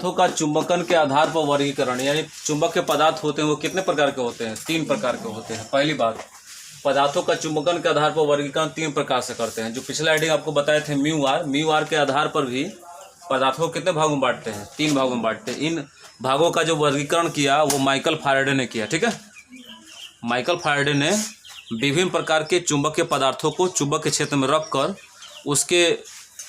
पदार्थों का चुंबकन के आधार पर वर्गीकरण, यानी चुंबक के पदार्थ होते हैं वो कितने प्रकार के होते हैं? 3 प्रकार के होते हैं। पहली बात, पदार्थों का चुंबकन के आधार पर वर्गीकरण 3 प्रकार से करते हैं। जो पिछले हेडिंग आपको बताए थे म्यू आर के आधार पर भी पदार्थों को कितने भागों में बांटते हैं? 3 भागों में बांटते हैं। इन भागों का जो वर्गीकरण किया वो माइकल फैराडे ने किया। ठीक है, माइकल फैराडे ने विभिन्न प्रकार के चुंबकीय पदार्थों को चुंबक के क्षेत्र में रखकर उसके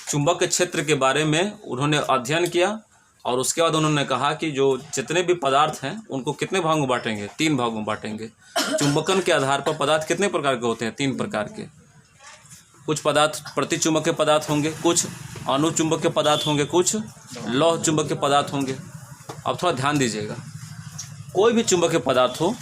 चुंबक के क्षेत्र के बारे में उन्होंने अध्ययन किया और उसके बाद उन्होंने कहा कि जो जितने भी पदार्थ हैं उनको कितने भागों में बांटेंगे? 3 भागों में बांटेंगे। चुंबकन के आधार पर पदार्थ कितने प्रकार के होते हैं? 3 प्रकार के। कुछ पदार्थ प्रतिचुंबकीय पदार्थ होंगे, कुछ अनुचुंबकीय पदार्थ होंगे, कुछ लौह चुंबकीय पदार्थ होंगे। अब थोड़ा ध्यान दीजिएगा, कोई भी चुंबकीय पदार्थ हो,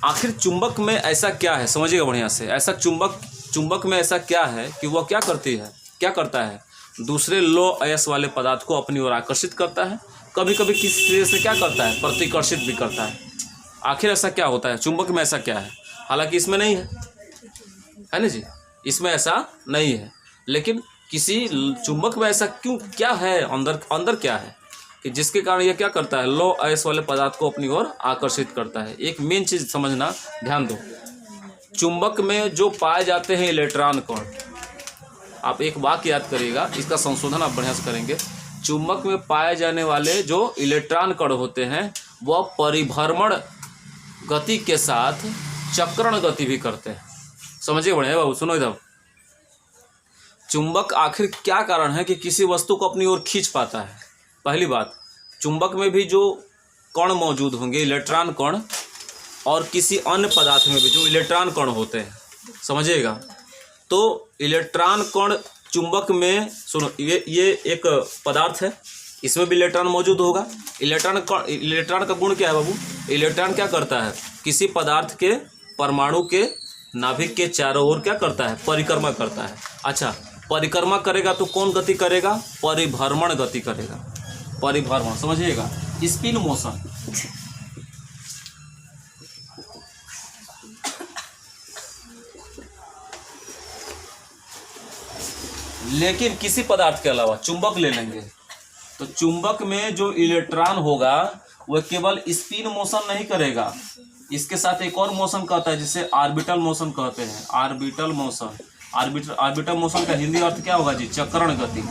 आखिर चुंबक में ऐसा क्या है? समझिएगा बढ़िया से। ऐसा चुंबक में ऐसा क्या है कि वह क्या करता है? दूसरे लो अयस्क वाले पदार्थ को अपनी ओर आकर्षित करता है। कभी कभी किसी तरह से क्या करता है? प्रतिकर्षित भी करता है। आखिर ऐसा क्या होता है चुंबक में? ऐसा क्या है? हालांकि इसमें नहीं है ना जी, इसमें ऐसा नहीं है, लेकिन किसी चुंबक में ऐसा क्या है? अंदर क्या है कि जिसके कारण यह क्या करता है? लो अयस्क वाले पदार्थ को अपनी ओर आकर्षित करता है। एक मेन चीज़ समझना, ध्यान दो, चुंबक में जो पाए जाते हैं इलेक्ट्रॉन कण, आप एक वाक्य याद करिएगा, इसका संशोधन आप बढ़िया से करेंगे। चुंबक में पाए जाने वाले जो इलेक्ट्रॉन कण होते हैं वह परिभ्रमण गति के साथ चक्रण गति भी करते हैं। समझिए बढ़िया बाबू, सुनो इधर। चुंबक आखिर क्या कारण है कि किसी वस्तु को अपनी ओर खींच पाता है? पहली बात, चुंबक में भी जो कण मौजूद होंगे, इलेक्ट्रॉन कण, और किसी अन्य पदार्थ में भी जो इलेक्ट्रॉन कण होते हैं, समझिएगा। तो इलेक्ट्रॉन कण चुंबक में, सुनो, ये एक पदार्थ है, इसमें भी इलेक्ट्रॉन मौजूद होगा। इलेक्ट्रॉन का गुण क्या है बाबू? इलेक्ट्रॉन क्या करता है? किसी पदार्थ के परमाणु के नाभिक के चारों ओर क्या करता है? परिक्रमा करता है। अच्छा, परिक्रमा करेगा तो कौन गति करेगा? परिभ्रमण गति करेगा। परिभ्रमण, समझिएगा, स्पिन मोशन। लेकिन किसी पदार्थ के अलावा चुंबक ले लेंगे तो चुंबक में जो इलेक्ट्रॉन होगा वह केवल स्पिन मोशन नहीं करेगा, इसके साथ एक और मोशन कहता है जिसे ऑर्बिटल मोशन कहते हैं। Orbital motion. ऑर्बिटल मोशन का हिंदी अर्थ क्या होगा जी? चक्रण गति।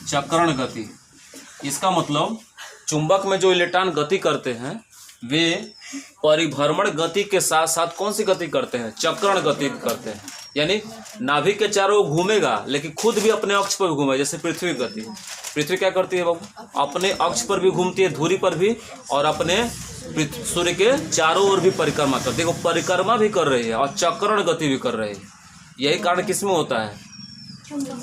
चक्रण गति, इसका मतलब चुंबक में जो इलेक्ट्रॉन गति करते हैं वे परिभ्रमण गति के साथ साथ कौन सी गति करते हैं? चक्रण गति करते हैं। यानी नाभिक के चारों घूमेगा लेकिन खुद भी अपने अक्ष पर भी घूमेगा। जैसे पृथ्वी गति, पृथ्वी क्या करती है बाबू? अपने अक्ष पर भी घूमती है, धुरी पर भी, और अपने सूर्य के चारों ओर भी परिक्रमा करती है। देखो, परिक्रमा भी कर रही है और चक्रण गति भी कर रही है। यही कारण किसमें होता है?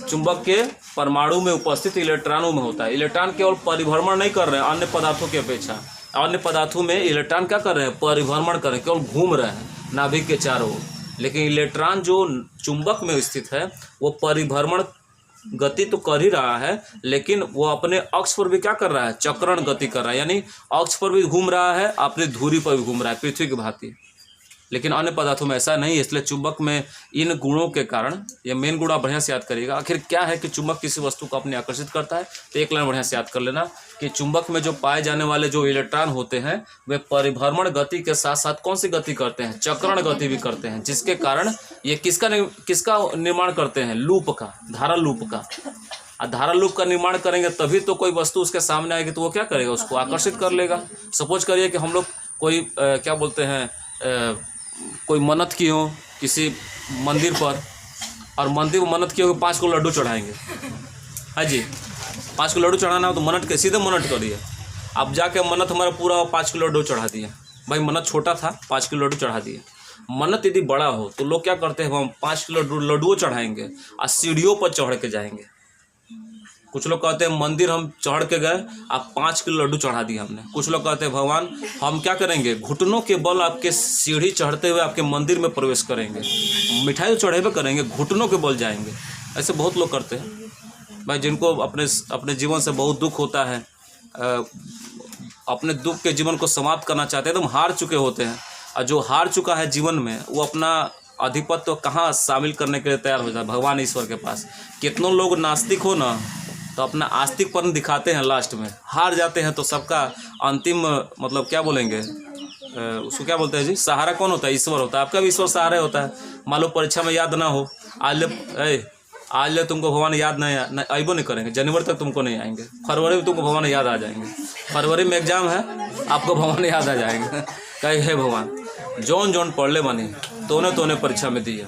चुंबक के परमाणु में उपस्थित इलेक्ट्रॉनों में होता है। इलेक्ट्रॉन केवल परिभ्रमण नहीं कर रहे हैं अन्य पदार्थों की अपेक्षा। अन्य पदार्थों में इलेक्ट्रॉन क्या कर रहे हैं? परिभ्रमण कर रहे हैं, केवल घूम रहे हैं नाभिक के चारों ओर। लेकिन इलेक्ट्रॉन जो चुंबक में स्थित है वो परिभ्रमण गति तो कर ही रहा है, लेकिन वो अपने अक्ष पर भी क्या कर रहा है? चक्रण गति कर रहा है। यानी अक्ष पर भी घूम रहा है, अपनी धुरी पर भी घूम रहा है, पृथ्वी की भांति। लेकिन अन्य पदार्थों में ऐसा नहीं है। इसलिए चुंबक में इन गुणों के कारण, ये मेन गुण आप बढ़िया से याद करिएगा। आखिर क्या है कि चुंबक किसी वस्तु को अपने आकर्षित करता है? तो एक लाइन बढ़िया से याद कर लेना कि चुंबक में जो पाए जाने वाले जो इलेक्ट्रॉन होते हैं वे परिभ्रमण गति के साथ साथ कौन सी गति करते हैं? चक्रण गति भी करते हैं, जिसके कारण ये किसका निर्माण करते हैं? लूप का, धारा लूप का। धारा लूप का निर्माण करेंगे तभी तो कोई वस्तु उसके सामने आएगी तो वो क्या करेगा? उसको आकर्षित कर लेगा। सपोज करिए कि हम लोग कोई क्या बोलते हैं, कोई मन्नत की हो किसी मंदिर पर, और मंदिर में मन्नत की हो कि 5 किलो लड्डू चढ़ाएंगे। हाँ जी, 5 किलो लड्डू चढ़ाना हो तो मन्नत के सीधे मन्नत करिए। अब जाके मन्नत हमारा पूरा 5 किलो लड्डू चढ़ा दिया। भाई मन्नत छोटा था, 5 किलो लड्डू चढ़ा दिए। मन्नत यदि बड़ा हो तो लोग क्या करते हैं? हम 5 किलो लड्डू चढ़ाएंगे और सीढ़ियों पर चढ़ के जाएंगे। कुछ लोग कहते हैं मंदिर हम चढ़ के गए, आप 5 किलो लड्डू चढ़ा दिए हमने। कुछ लोग कहते हैं भगवान हम क्या करेंगे? घुटनों के बल आपके सीढ़ी चढ़ते हुए आपके मंदिर में प्रवेश करेंगे, मिठाई तो चढ़ेबे करेंगे, घुटनों के बल जाएंगे। ऐसे बहुत लोग करते हैं भाई, जिनको अपने जीवन से बहुत दुख होता है, अपने दुख के जीवन को समाप्त करना चाहते हैं, एकदम हार चुके होते हैं। और जो हार चुका है जीवन में वो अपना अधिपत्य कहाँ शामिल करने के लिए तैयार हो जाए? भगवान ईश्वर के पास। कितनों लोग नास्तिक हो ना, तो अपना आस्तिकपन दिखाते हैं, लास्ट में हार जाते हैं तो सबका अंतिम मतलब क्या बोलेंगे उसको क्या बोलते हैं जी, सहारा कौन होता है? ईश्वर होता है। आपका भी ईश्वर सहारा होता है। मान लो परीक्षा में याद ना हो, आज ले तुमको भगवान याद नहीं आइबो नहीं करेंगे, जनवरी तक तुमको नहीं आएंगे, फरवरी में तुमको भगवान याद आ जाएंगे, फरवरी में एग्जाम है आपको भगवान याद आ जाएंगे। कहे हे भगवान जौन जौन पढ़ ले बनी तोने परीक्षा में दिए,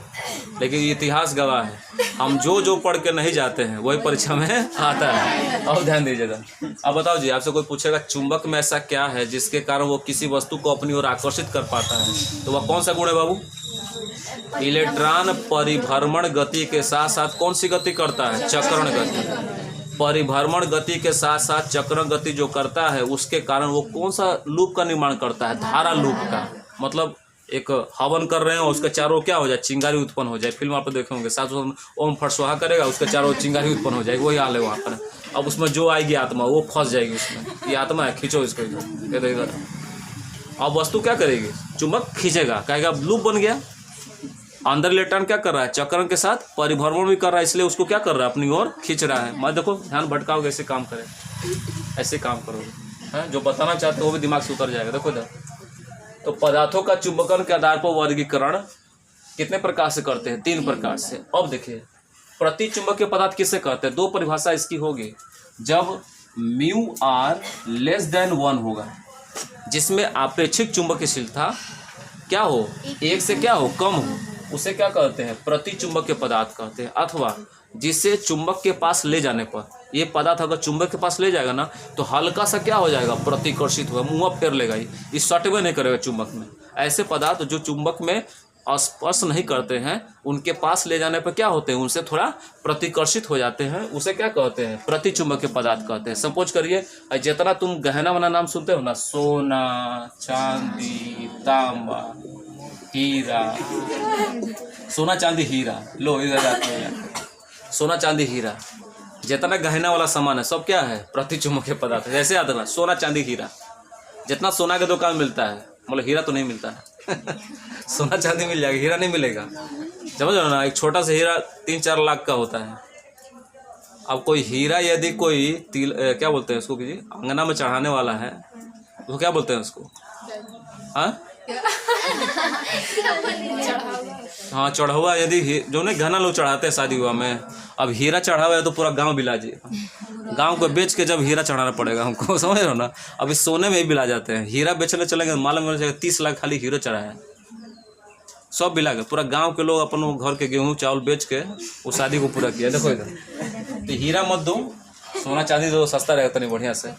लेकिन इतिहास गवाह है हम जो पढ़ के नहीं जाते हैं वही परीक्षा में आता है। और ध्यान दीजिएगा। अब बताओ जी, आपसे कोई पूछेगा चुंबक में ऐसा क्या है जिसके कारण वो किसी वस्तु को अपनी ओर आकर्षित कर पाता है, तो वह कौन सा गुण है बाबू? इलेक्ट्रॉन परिभ्रमण गति के साथ साथ कौन सी गति करता है? चक्रण गति। परिभ्रमण गति के साथ साथ चक्रण गति जो करता है उसके कारण वो कौन सा लूप का निर्माण करता है? धारा लूप का। मतलब एक हवन कर रहे हैं और उसके चारों क्या हो जाए? चिंगारी उत्पन्न हो जाए। फिल्म आप देखे होंगे, साथ ओम फट स्वाहा करेगा, उसके चारों चिंगारी उत्पन्न हो जाएगी, वही हाल है वहाँ पर। अब उसमें जो आएगी आत्मा वो फंस जाएगी उसमें, ये आत्मा है, खींचो इसको इधर। अब वस्तु क्या करेगी? चुंबक खींचेगा, कहेगा लूप बन गया। अंदर इलेक्ट्रॉन क्या कर रहा है? चक्रण के साथ परिभ्रमण भी कर रहा है, इसलिए उसको क्या कर रहा है? अपनी ओर खींच रहा है। मैं देखो ध्यान भटकाओगे, ऐसे काम करें, ऐसे काम करोगे, हैं जो बताना चाहते हो वो भी दिमाग से उतर जाएगा। देखो इधर। तो पदार्थों का चुंबकन के आधार पर वर्गीकरण कितने प्रकार से करते हैं? 3 प्रकार से। अब देखिए प्रति चुंबकीय पदार्थ किसे कहते हैं? 2 परिभाषा इसकी होगी। जब μr < 1 होगा, जिसमें आपेक्षिक चुंबकीयशीलता क्या हो? 1 से क्या हो? कम हो, उसे क्या कहते हैं? प्रति चुंबकीय पदार्थ कहते हैं। अथवा जिसे चुंबक के पास ले जाने पर, ये पदार्थ अगर चुंबक के पास ले जाएगा ना तो हल्का सा क्या हो जाएगा? प्रतिकर्षित होगा, मुँह फेर लेगा, ये सटवे नहीं करेगा चुंबक में। ऐसे पदार्थ जो चुंबक में स्पर्श नहीं करते हैं उनके पास ले जाने पर क्या होते हैं? उनसे थोड़ा प्रतिकर्षित हो जाते हैं, उसे क्या कहते हैं? प्रति चुंबकीय पदार्थ कहते हैं। सपोज करिए जितना तुम गहना वाला नाम सुनते हो ना, सोना, चांदी, तांबा, हीरा, सोना चांदी हीरा, लो इधर आते हैं, सोना चांदी हीरा, जितना गहना वाला सामान है सब क्या है? प्रति चुंबकीय पदार्थ है। जैसे आता ना सोना चांदी हीरा, जितना सोना के दुकान मिलता है, मतलब हीरा तो नहीं मिलता है सोना चांदी मिल जाएगा, हीरा नहीं मिलेगा। समझ रहे हो ना? एक छोटा सा हीरा 3-4 लाख का होता है। अब कोई हीरा यदि कोई तिल क्या बोलते हैं उसको कि अंगना में चढ़ाने वाला है तो क्या बोलते हैं उसको? हाँ चढ़ावा, यदि जो नहीं गहना लोग चढ़ाते हैं शादी विवाह में, अब हीरा चढ़ा हुआ है तो पूरा गांव बिला जाएगा। गांव को बेच के जब हीरा चढ़ाना पड़ेगा हमको, समझ रहे हो ना? अब इस सोने में ही बिला जाते हैं। हीरा बेचने चलेंगे मालूम मिल जाएगा 30 लाख खाली हीरो चढ़ा है, सब बिला के पूरा गांव के लोग अपन घर के गेहूँ चावल बेच के वो शादी को पूरा किया। देखो इधर, तो हीरा मत दो, सोना चांदी दो, सस्ता रहेगा तनी बढ़िया से।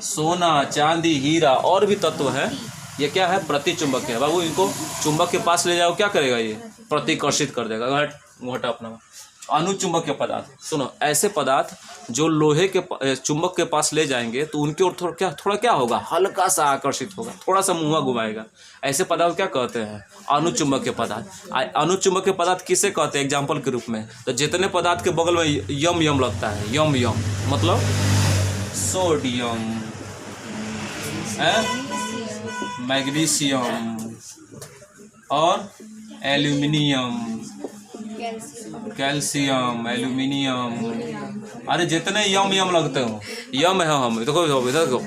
सोना चांदी हीरा और भी तत्व है, ये क्या है? प्रति चुंबक है बाबू। इनको चुंबक के पास ले जाओ, क्या करेगा? ये प्रतिकर्षित कर देगा। घटा अपना अनुचुंबकीय पदार्थ। सुनो, ऐसे पदार्थ जो लोहे के चुंबक के पास ले जाएंगे तो उनके ओर थोड़ा क्या होगा? हल्का सा आकर्षित होगा, थोड़ा सा मुँह घुमाएगा। ऐसे पदार्थ क्या कहते हैं? अनुचुंबकीय पदार्थ। अनुचुंबकीय पदार्थ किसे कहते हैं एग्जाम्पल के रूप में? तो जितने पदार्थ के बगल में यम यम लगता है, यम यम मतलब सोडियम, मैग्नीशियम और एल्यूमिनियम, कैल्शियम, एल्यूमिनियम, अरे जितने यम यम लगते हो, यम है हम। देखो इधर देखो,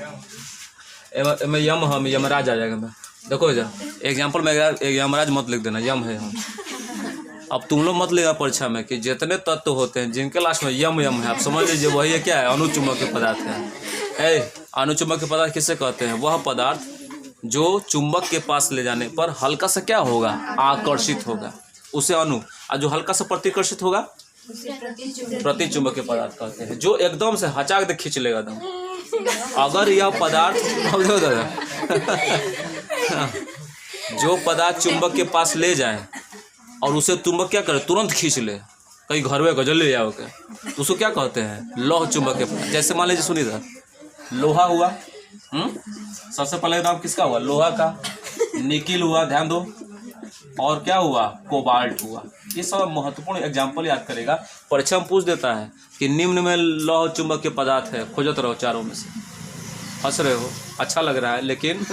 मैं यम हम, यमराज आ जाएगा। मैं देखो इधर एग्जाम्पल में यमराज मत लिख देना, यम है हम। अब तुम लोग मत लेगा परीक्षा में कि जितने तत्व होते हैं जिनके लास्ट में यम यम है, आप समझ लीजिए वही है क्या है? अनुचुंबकीय पदार्थ है। अनुचुंबकीय पदार्थ किसे कहते हैं? वह पदार्थ जो चुंबक के पास ले जाने पर हल्का सा क्या होगा? आकर्षित होगा, उसे अनु। और जो हल्का सा प्रतिकर्षित होगा प्रति चुंबकीय पदार्थ कहते हैं। जो एकदम से हचाक दे खींच लेगा एकदम। अगर यह पदार्थ जो पदार्थ चुंबक के पास ले जाए और उसे चुंबक क्या करे? तुरंत खींच ले, कहीं घर में गजल ले जाओ के, तो उसको क्या कहते हैं? लौह चुंबकीय पदार्थ। जैसे मान लीजिए, सुनिए था, लोहा हुआ, सबसे पहले नाम किसका हुआ? लोहा का। निकिल हुआ, ध्यान दो, और क्या हुआ? कोबाल्ट हुआ। ये सब महत्वपूर्ण एग्जाम्पल याद करेगा। परीक्षा में पूछ देता है कि निम्न में लौह चुंबकीय पदार्थ है, खोजत रहो चारों में से। हंस रहे हो, अच्छा लग रहा है, लेकिन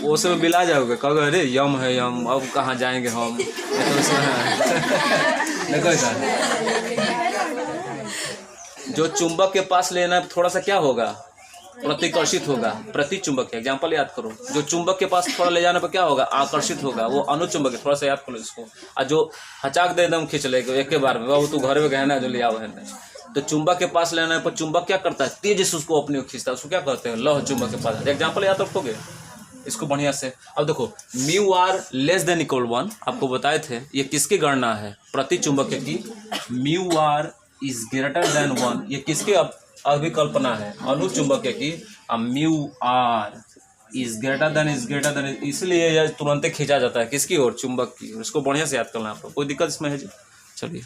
वो समय बिला जाओगे, कहोगे अरे यम है यम, अब कहाँ जाएंगे हम। देखो जो चुंबक के पास लेना थोड़ा सा क्या होगा, प्रतिकर्षित होगा। प्रति चुंबक एग्जाम्पल याद करो, जो चुंबक के पास थोड़ा ले जाने पर क्या होगा, आकर्षित होगा, वो अनुचुंबक है। थोड़ा सा याद करो इसको। और जो हचाक दे एकदम खींच लेगा एक के बार में, बाबू तू घर में गहना जो ले आओ है। तो चुंबक के पास लेने पर चुंबक क्या करता है, तेजी से उसको अपनी ओर खींचता है, उसको क्या कहते हैं, लौह चुंबक के पास। एग्जाम्पल याद रखोगे इसको बढ़िया से। अब देखो mu R less than equal 1 आपको बताए थे, ये किसकी गणना है, प्रति चुंबक की। Mu R is greater than 1 ये किसके अभिकल्पना है, अनुचुंबक की। Mu R is greater than इसलिए यह तुरंत खींचा जाता है किसकी ओर, चुंबक की। इसको बढ़िया से याद करना है आपको, कोई दिक्कत इसमें है जी। चलिए